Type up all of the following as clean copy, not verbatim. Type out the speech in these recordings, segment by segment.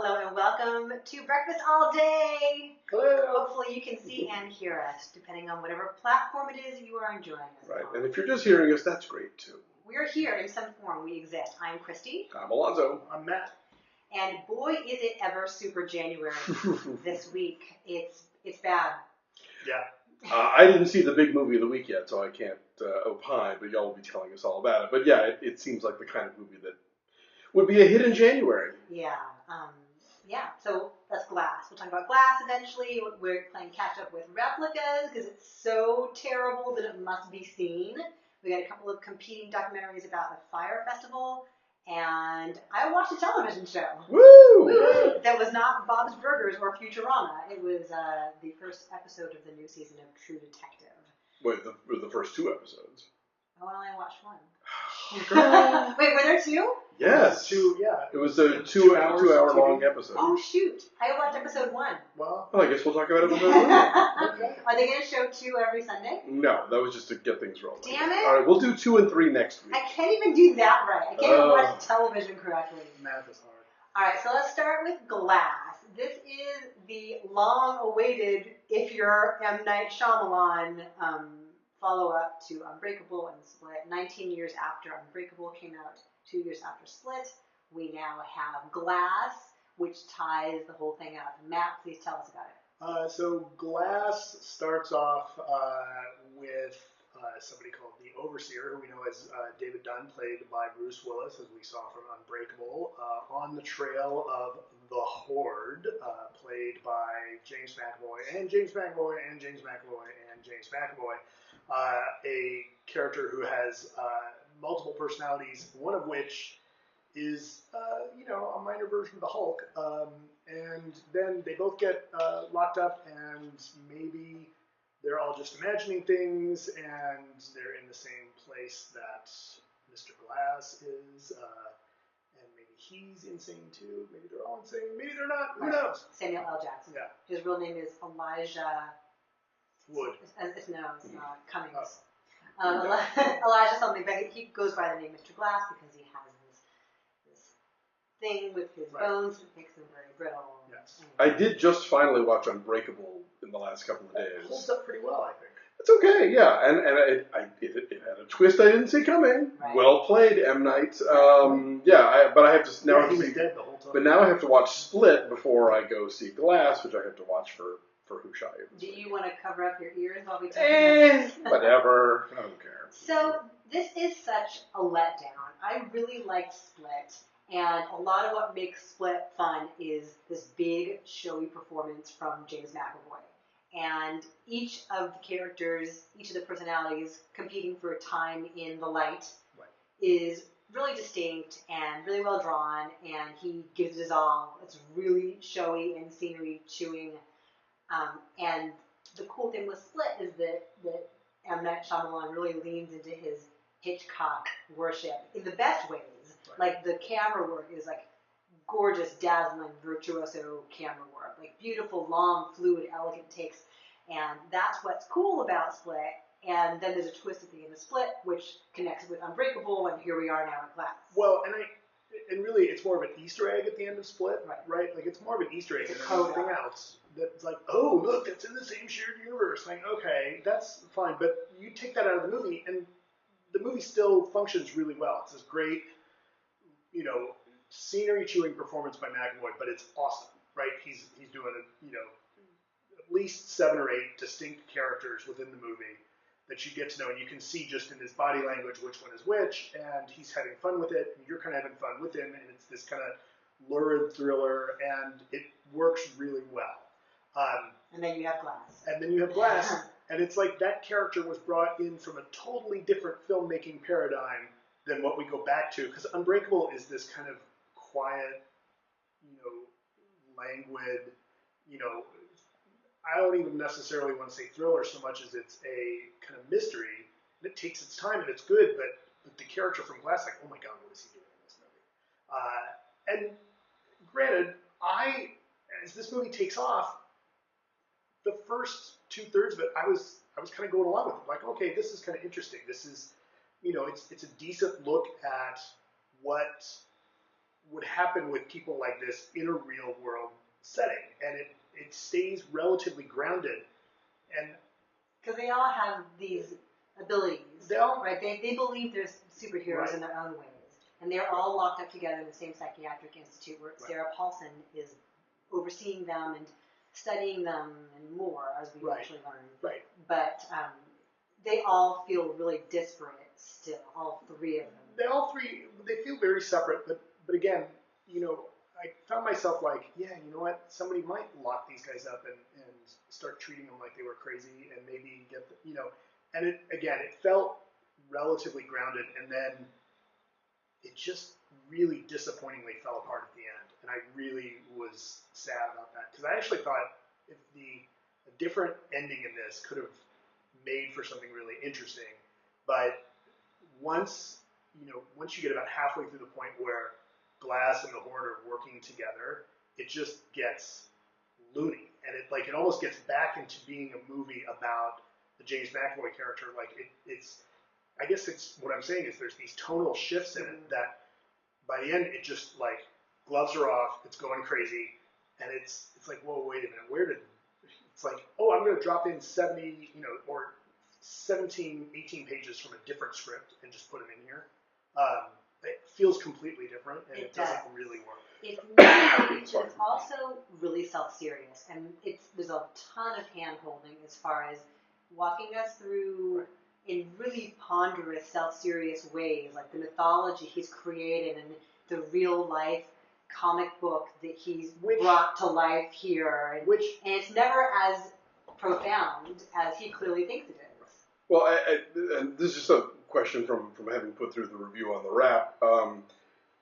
Hello and welcome to Breakfast All Day. Hello. Hopefully you can see and hear us, depending on whatever platform it is you are enjoying us Right, on. and if you're just hearing us, that's great too. We're here in some form. We exist. I'm Christy. I'm Alonso. I'm Matt. And boy, is it ever super January this week. It's bad. Yeah. I didn't see the big movie of the week yet, so I can't opine, but y'all will be telling us all about it. But yeah, it seems like the kind of movie that would be a hit in January. Yeah. So that's Glass. We'll talk about Glass eventually. We're playing catch up with Replicas because it's so terrible that it must be seen. We got a couple of competing documentaries about the Fire Festival, and I watched a television show. Woo! Woo! That was not Bob's Burgers or Futurama. It was the first episode of the new season of True Detective. Wait, the first two episodes. Oh, I only watched one. Wait, were there two? Yes. Two, yeah. It was a two hour long episode. Oh, shoot. I watched episode one. Well, I guess we'll talk about it in a minute. Okay. Are they going to show two every Sunday? No, that was just to get things rolling. Damn it. All right, we'll do 2 and 3 next week. I can't even do that right. I can't even watch television correctly. math is hard. All right, so let's start with Glass. This is the long-awaited, if you're M. Night Shyamalan, follow-up to Unbreakable and Split. 19 years after Unbreakable came out, 2 years after Split, we now have Glass, which ties the whole thing up. Matt, please tell us about it. So Glass starts off with somebody called the Overseer, who we know as David Dunn, played by Bruce Willis, as we saw from Unbreakable, on the trail of the Horde, played by James McAvoy, and James McAvoy, and James McAvoy, and James McAvoy. A character who has multiple personalities, one of which is, a minor version of the Hulk. And then they both get locked up, and maybe they're all just imagining things, and they're in the same place that Mr. Glass is, and maybe he's insane too. Maybe they're all insane. Maybe they're not. Who knows? Samuel L. Jackson. Yeah. His real name is Elijah Wood. Cummings. Elijah something, but he goes by the name Mr. Glass because he has this thing with his bones that makes them very brittle. Yes. I did just finally watch Unbreakable in the last couple of days. It holds up pretty well, I think. It's okay, yeah, and it had a twist I didn't see coming. Right. Well played, M. Night. But I have to now. He was dead the whole time. But now I have to watch Split before I go see Glass, which I have to watch for Hushai. Do you want to cover up your ears while we talk about Whatever. I don't care. So this is such a letdown. I really liked Split, and a lot of what makes Split fun is this big, showy performance from James McAvoy. And each of the characters, each of the personalities competing for time in the light is really distinct and really well drawn, and he gives it his all. It's really showy and scenery chewing. And the cool thing with Split is that M. Night Shyamalan really leans into his Hitchcock worship in the best ways. Right. Like the camera work is like gorgeous, dazzling, virtuoso camera work, like beautiful, long, fluid, elegant takes. And that's what's cool about Split. And then there's a twist at the end of Split, which connects with Unbreakable, and here we are now at Glass. Well, and really, it's more of an Easter egg at the end of Split, right? Like, it's more of an Easter egg than anything else. That's like, oh, look, that's in the same shared universe. Like, okay, that's fine. But you take that out of the movie, and the movie still functions really well. It's this great, scenery-chewing performance by McAvoy, but it's awesome, right? He's doing, at least 7 or 8 distinct characters within the movie that you get to know, and you can see just in his body language which one is which, and he's having fun with it, and you're kind of having fun with him, and it's this kind of lurid thriller, and it works really well. And then you have Glass. And it's like that character was brought in from a totally different filmmaking paradigm than what we go back to, because Unbreakable is this kind of quiet, languid, I don't even necessarily want to say thriller so much as it's a kind of mystery, and it takes its time, and it's good, but the character from Glass, like, oh my god, what is he doing in this movie? And granted, as this movie takes off, the first 2/3 of it, I was kind of going along with it, like, okay, this is kind of interesting. This is, it's a decent look at what would happen with people like this in a real world setting, and it stays relatively grounded. And because they all have these abilities, right? They believe they're superheroes in their own ways, and they're all locked up together in the same psychiatric institute where Sarah Paulson is overseeing them and studying them and more, as we actually learn. Right. But they all feel really disparate still, all three of them. They feel very separate, but again, I found myself like, somebody might lock these guys up and start treating them like they were crazy and maybe get, and it felt relatively grounded, and then it just really disappointingly fell apart at the end, and I really was sad about that, because I actually thought if a different ending in this could have made for something really interesting, but once you get about halfway through the point where Glass and the Horde are working together, it just gets loony, and it almost gets back into being a movie about the James McAvoy character. Like I guess what I'm saying is there's these tonal shifts in it that by the end it just like gloves are off, it's going crazy, and it's like, whoa, wait a minute, it's like, oh, I'm going to drop in 70, or 17, 18 pages from a different script and just put them in here. It feels completely different, and it doesn't really work. It's also really self-serious, and there's a ton of hand-holding as far as walking us through in really ponderous, self-serious ways, like the mythology he's created and the real-life comic book that he's brought to life here, and it's never as profound as he clearly thinks it is. Well, and this is just a question from having put through the review on TheWrap.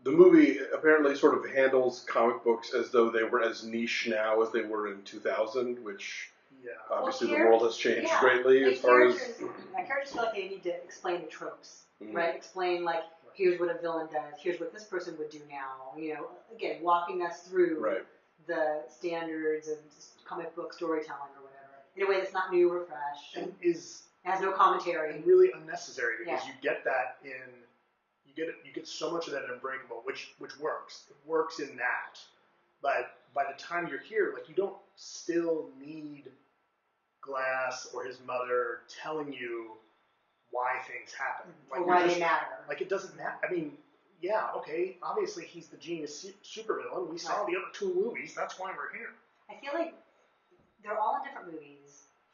The movie apparently sort of handles comic books as though they were as niche now as they were in 2000, which obviously the world has changed greatly as far as... My characters feel like they need to explain the tropes, right? Explain, like, here's what a villain does, here's what this person would do now, again, walking us through the standards of comic book storytelling or whatever, in a way that's not new or fresh. And has no commentary. And really unnecessary, because you get that you get so much of that in Unbreakable, which works. It works in that. But by the time you're here, like, you don't still need Glass or his mother telling you why things happen. Like, or why they matter. Like, it doesn't matter. I mean, okay, obviously he's the genius supervillain. We saw the other two movies. That's why we're here. I feel like they're all in different movies.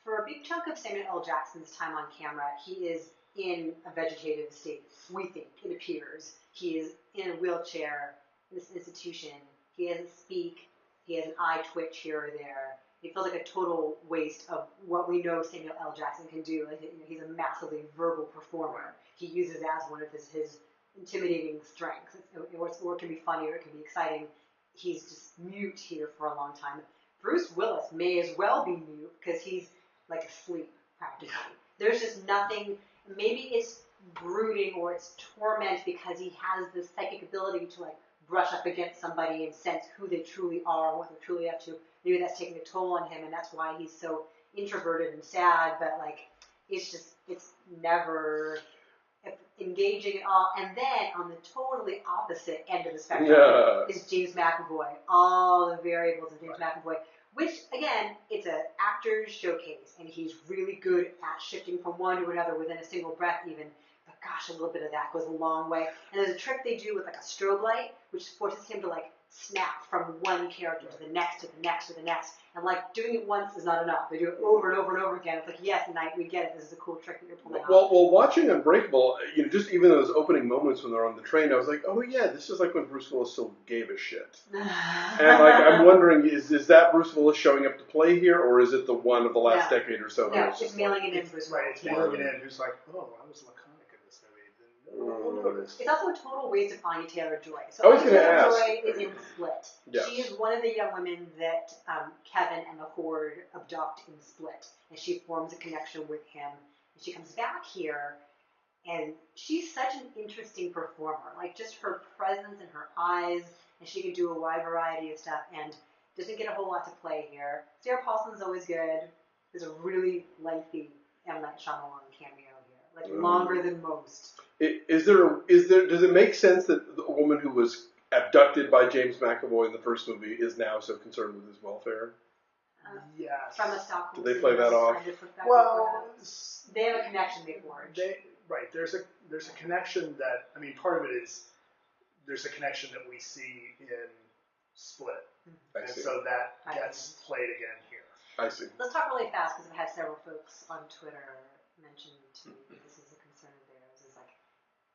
For a big chunk of Samuel L. Jackson's time on camera, he is in a vegetative state. We think, it appears. He is in a wheelchair in this institution. He doesn't speak. He has an eye twitch here or there. It feels like a total waste of what we know Samuel L. Jackson can do. Like, he's a massively verbal performer. He uses that as one of his intimidating strengths. Or it can be funny or it can be exciting. He's just mute here for a long time. Bruce Willis may as well be mute because he's like asleep, practically. There's just nothing. Maybe it's brooding or it's torment because he has this psychic ability to, like, brush up against somebody and sense who they truly are and what they're truly up to. Maybe that's taking a toll on him, and that's why he's so introverted and sad. But, like, it's never engaging at all. And then on the totally opposite end of the spectrum is James McAvoy. All the variables of James McAvoy. Which, again, it's an actor's showcase, and he's really good at shifting from one to another within a single breath even. But gosh, a little bit of that goes a long way. And there's a trick they do with, like, a strobe light, which forces him to, like, snap from one character to the next, to the next, to the next. And, like, doing it once is not enough. They do it over and over and over again. It's like, yes, Knight, we get it. This is a cool trick that you're pulling off. Well, watching Unbreakable, just even those opening moments when they're on the train, I was like, oh yeah, this is like when Bruce Willis still gave a shit. And, like, I'm wondering, is that Bruce Willis showing up to play here, or is it the one of the last decade or so? No, it's mailing it in Bruce Willis. Right, it's mailing it in. Who's like, oh, I was laconic in this movie. It's also a total waste of Anya Taylor-Joy. So I was going to ask. Anya Taylor-Joy is in Split. Yes. She is one of the young women that Kevin and the Horde abduct in Split, and she forms a connection with him. And she comes back here, and she's such an interesting performer. Like, just her presence and her eyes, and she can do a wide variety of stuff, and doesn't get a whole lot to play here. Sarah Paulson's always good. There's a really lengthy M. Night Shyamalan cameo here, like longer than most. Does it make sense that a woman who was abducted by James McAvoy in the first movie, is now so concerned with his welfare. Yes. From a Stockholm. Did they play that off? Kind of Well, they have a connection they forged. Right. There's a connection that, I mean, part of it is there's a connection that we see in Split, I and see. so that gets played again here. I see. Let's talk really fast because I've had several folks on Twitter mention to me that this is a concern of theirs. Is like,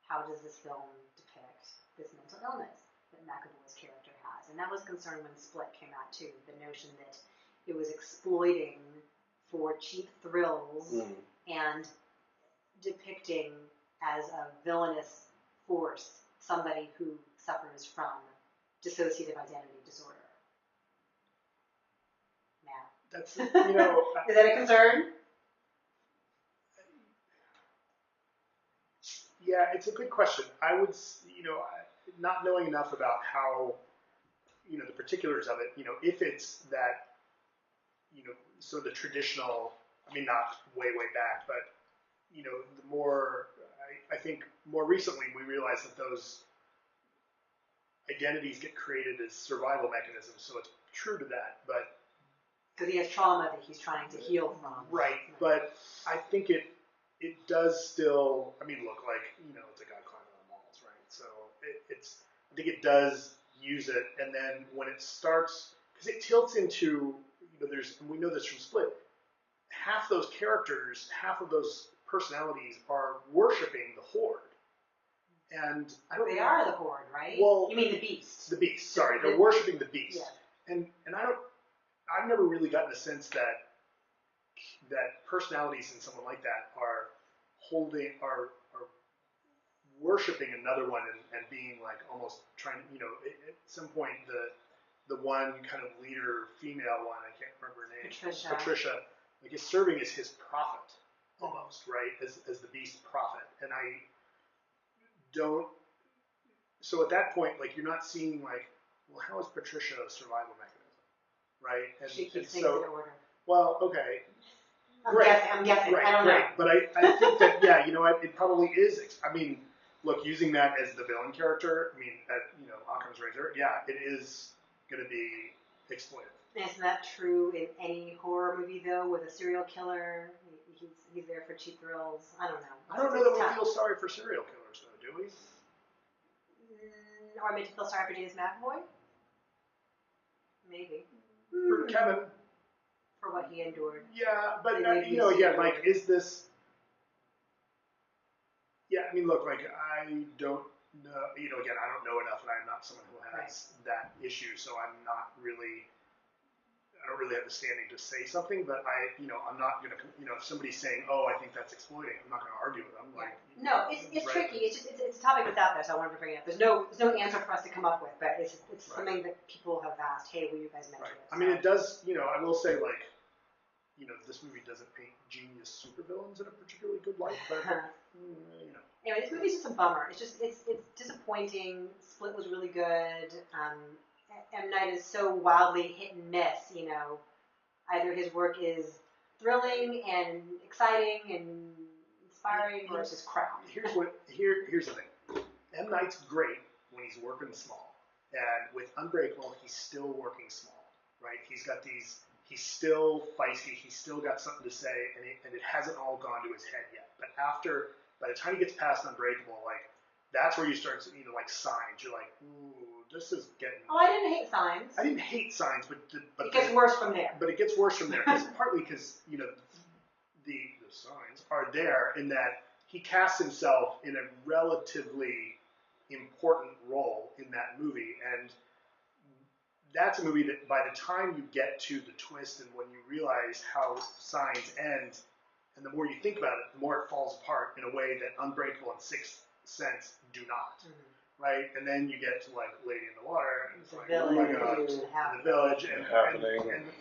how does this film depict this mental illness that McAvoy's character has? And that was a concern when Split came out too. The notion that it was exploiting for cheap thrills and depicting as a villainous force somebody who suffers from dissociative identity disorder. Now, That's, is that a concern? Yeah, it's a good question. I would, not knowing enough about how, the particulars of it, if it's that, so the traditional, I mean, not way back, but, the more, I think more recently we realized that those identities get created as survival mechanisms, so it's true to that, but. Because he has trauma that he's trying to heal from. Right, but I think it does still, I mean, look, like, it's a guy climbing on walls, right? So I think it does use it, and then when it starts, because it tilts into, and we know this from Split, half those characters, half of those personalities are worshiping the Horde. And I don't They are the Horde, right? Well, you mean the Beast? The Beast, sorry. They're worshiping the Beast. Yeah. And I've never really gotten a sense that personalities in someone like that are worshiping another one and being like almost trying, at some point the one kind of leader female one, I can't remember her name. Patricia, like is serving as his prophet almost, right? As the Beast prophet. And I don't, so at that point, like you're not seeing like, well, how is Patricia a survival mechanism, right? And, she keeps things so, in order. Well, okay. I'm guessing. Right, I don't know. But I think that, yeah, it probably is. I mean, look, using that as the villain character, I mean, Occam's razor, yeah, it is going to be exploitive. Isn't that true in any horror movie, though, with a serial killer? He's there for cheap thrills. I don't know. I don't know that we feel sorry for serial killers, though, do we? Or maybe feel sorry for James McAvoy? Maybe. For Kevin. For what he endured. Yeah, but, again, like, is this... Yeah, I mean, look, like, I don't know, again, I don't know enough, and I'm not someone who has that issue, so I don't really have the standing to say something, but I'm not going to, if somebody's saying, oh, I think that's exploiting, I'm not going to argue with them. Like, no, it's tricky. It's a topic that's out there, so I wanted to bring it up. There's no answer for us to come up with, but it's something that people have asked, hey, will you guys mention it? I mean, it does, I will say, like, this movie doesn't paint genius supervillains in a particularly good light, but, Anyway, this movie's just a bummer. It's disappointing. Split was really good. M. Night is so wildly hit and miss, Either his work is thrilling and exciting and inspiring, or it's just crap. Here's the thing. M. Night's great when he's working small. And with Unbreakable, he's still working small, right? He's still feisty, he's still got something to say, and it hasn't all gone to his head yet. But by the time he gets past Unbreakable, like, that's where you start to, like, Signs. You're like, ooh, this is getting... Oh, I didn't hate Signs. I didn't hate Signs, but it gets worse from there. But it gets worse from there, partly because, the signs are there in that he casts himself in a relatively important role in that movie, and that's a movie that by the time you get to the twist and when you realize how Signs ends, and the more you think about it, the more it falls apart in a way that Unbreakable and Sixth Sense do not. Right? And then you get to, like, Lady in the Water, and it's like, oh my god, The Village, and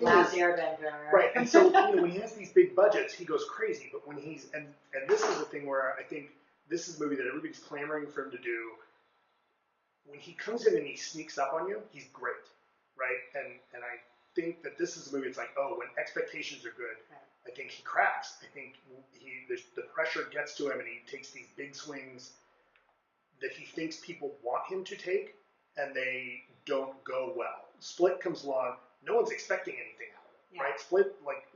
Last Airbender. Right, and so, when he has these big budgets, he goes crazy, but when he's, and this is the thing where I think this is a movie that everybody's clamoring for him to do. When he comes in and he sneaks up on you, he's great, right? And I think that this is a movie, it's like, oh, when expectations are good, I think he cracks. I think the pressure gets to him and he takes these big swings that he thinks people want him to take, and they don't go well. Split comes along, no one's expecting anything out of it, right?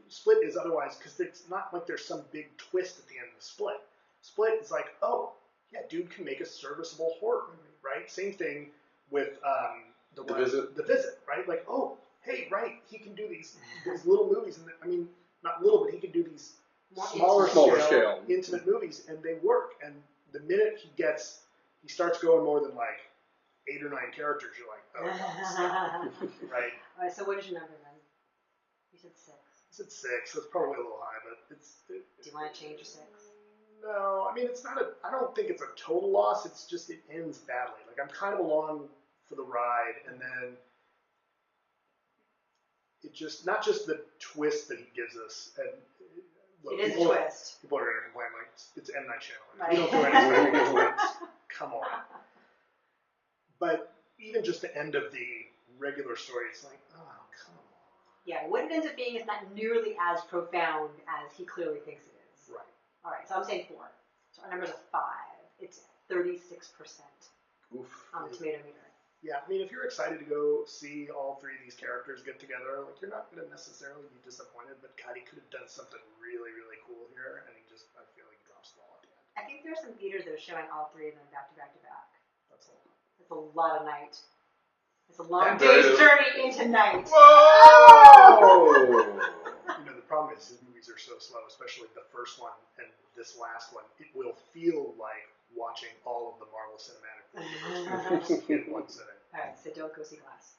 Split is otherwise, because it's not like there's some big twist at the end of the Split. Split is like, oh, yeah, dude can make a serviceable horror movie, right? Same thing with the Visit, right? Like, oh, hey, right, he can do these little movies, and I mean, not little, but he can do these smaller scale, intimate movies, and they work. And the minute he starts going more than like 8 or 9 characters, you're like, oh, right? All right, so what is your number then? You said 6. I said 6. That's probably a little high, but Do you want to change your 6? No, I mean, it's not I don't think it's a total loss. It's just it ends badly. Like, I'm kind of along for the ride, and then it just, not just the twist that he gives us, and look, it is a twist. People are going to complain like it's M. Night Shyamalan. Right. You don't do anything with twists. Come on. But even just the end of the regular story, it's like, oh, come on. Yeah, what it ends up being is not nearly as profound as he clearly thinks it is. Right. All right, so I'm saying 4. So our number's a 5. It's 36% on the tomato meter. Yeah, I mean, if you're excited to go see all 3 of these characters get together, like, you're not going to necessarily be disappointed, but God, he could have done something really, really cool here, and I feel like he drops the ball at the end. I think there's some theaters that are showing all 3 of them back to back to back. That's a lot. It's a lot of night. It's a long day's journey into night. Whoa! The problem is his movies are so slow, especially the first one and this last one. It will feel like watching all of the Marvel Cinematic Universe in one sitting. All right, so don't go see Glass.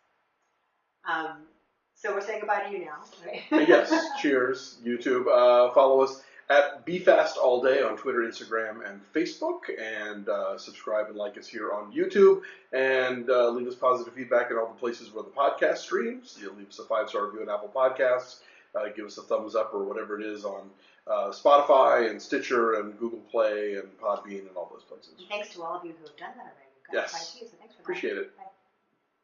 So we're saying goodbye to you now, right? Yes, cheers, YouTube. Follow us at BeFastAllDay on Twitter, Instagram, and Facebook, and subscribe and like us here on YouTube, and leave us positive feedback in all the places where the podcast streams. You'll leave us a 5-star review on Apple Podcasts, give us a thumbs up or whatever it is on Spotify and Stitcher and Google Play and Podbean and all those places. And thanks to all of you who have done that already. Yes. So thanks for that. Appreciate it. Bye.